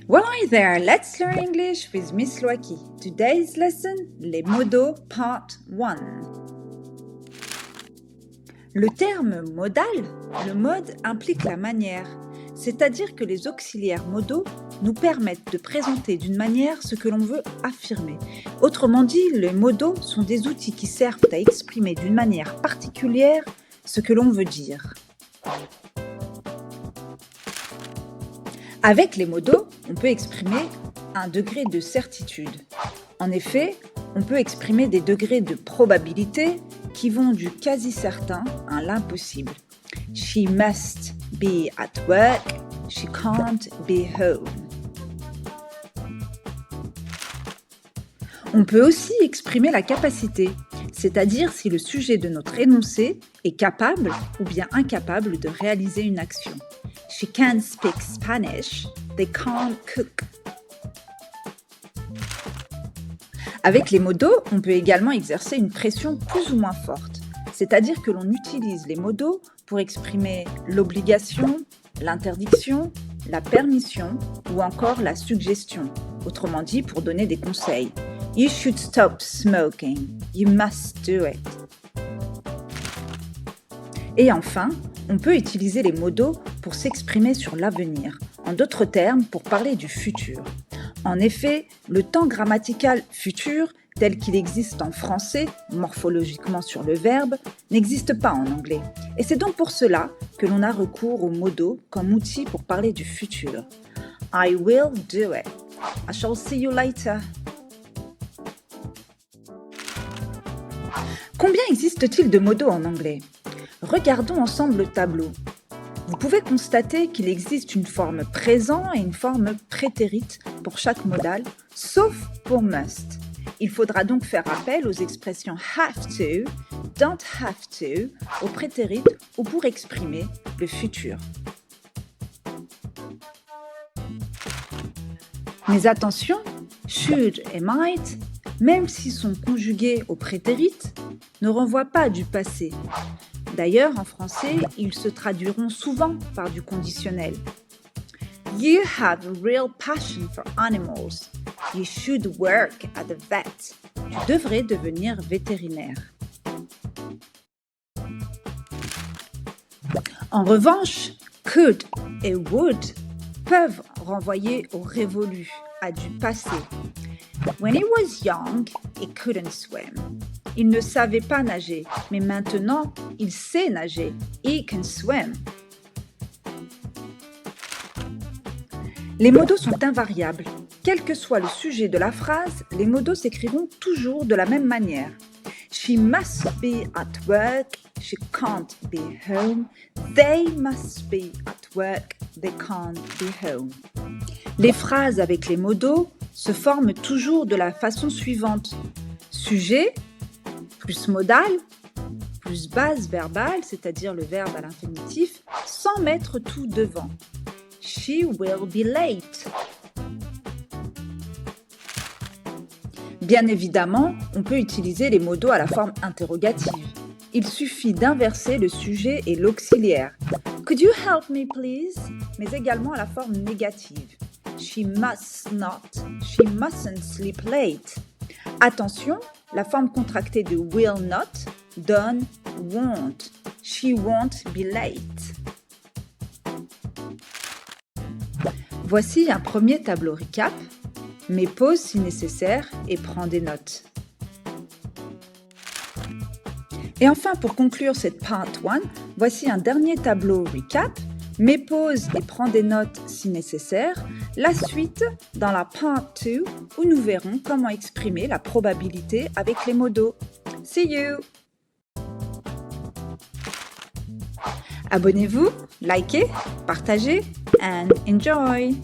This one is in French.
Well, hi there, let's learn English with Miss Loaki. Today's lesson, les modaux, part 1. Le terme modal, le mode implique la manière, c'est-à-dire que les auxiliaires modaux nous permettent de présenter d'une manière ce que l'on veut affirmer. Autrement dit, les modaux sont des outils qui servent à exprimer d'une manière particulière ce que l'on veut dire. Avec les modaux, on peut exprimer un degré de certitude. En effet, on peut exprimer des degrés de probabilité qui vont du quasi-certain à l'impossible. She must be at work, she can't be home. On peut aussi exprimer la capacité, c'est-à-dire si le sujet de notre énoncé est capable ou bien incapable de réaliser une action. She can speak Spanish, they can't cook. Avec les modaux, on peut également exercer une pression plus ou moins forte, c'est-à-dire que l'on utilise les modaux pour exprimer l'obligation, l'interdiction, la permission ou encore la suggestion, autrement dit pour donner des conseils. You should stop smoking, you must do it. Et enfin, on peut utiliser les modaux pour s'exprimer sur l'avenir, en d'autres termes, pour parler du futur. En effet, le temps grammatical futur, tel qu'il existe en français, morphologiquement sur le verbe, n'existe pas en anglais. Et c'est donc pour cela que l'on a recours aux modaux comme outil pour parler du futur. I will do it. I shall see you later. Combien existe-t-il de modaux en anglais ? Regardons ensemble le tableau. Vous pouvez constater qu'il existe une forme présent et une forme prétérite pour chaque modal, sauf pour must. Il faudra donc faire appel aux expressions have to, don't have to, au prétérit ou pour exprimer le futur. Mais attention, should et might, même s'ils sont conjugués au prétérit, ne renvoient pas du passé. D'ailleurs, en français, ils se traduiront souvent par du conditionnel. You have a real passion for animals. You should work at a vet. Tu devrais devenir vétérinaire. En revanche, could et would peuvent renvoyer au révolu, à du passé. When he was young, he couldn't swim. Il ne savait pas nager, mais maintenant, il sait nager. He can swim. Les modaux sont invariables. Quel que soit le sujet de la phrase, les modaux s'écriront toujours de la même manière. She must be at work, she can't be home. They must be at work, they can't be home. Les phrases avec les modaux se forment toujours de la façon suivante. Sujet plus modal, plus base verbale, c'est-à-dire le verbe à l'infinitif, sans mettre tout devant. She will be late. Bien évidemment, on peut utiliser les modaux à la forme interrogative. Il suffit d'inverser le sujet et l'auxiliaire. Could you help me please? Mais également à la forme négative. She must not, she mustn't sleep late. Attention, la forme contractée de will not donne won't. She won't be late. Voici un premier tableau recap. Mets pause si nécessaire et prends des notes. Et enfin, pour conclure cette part 1, voici un dernier tableau recap. Mets pause et prends des notes si nécessaire. La suite dans la part 2 où nous verrons comment exprimer la probabilité avec les modaux. See you! Abonnez-vous, likez, partagez and enjoy!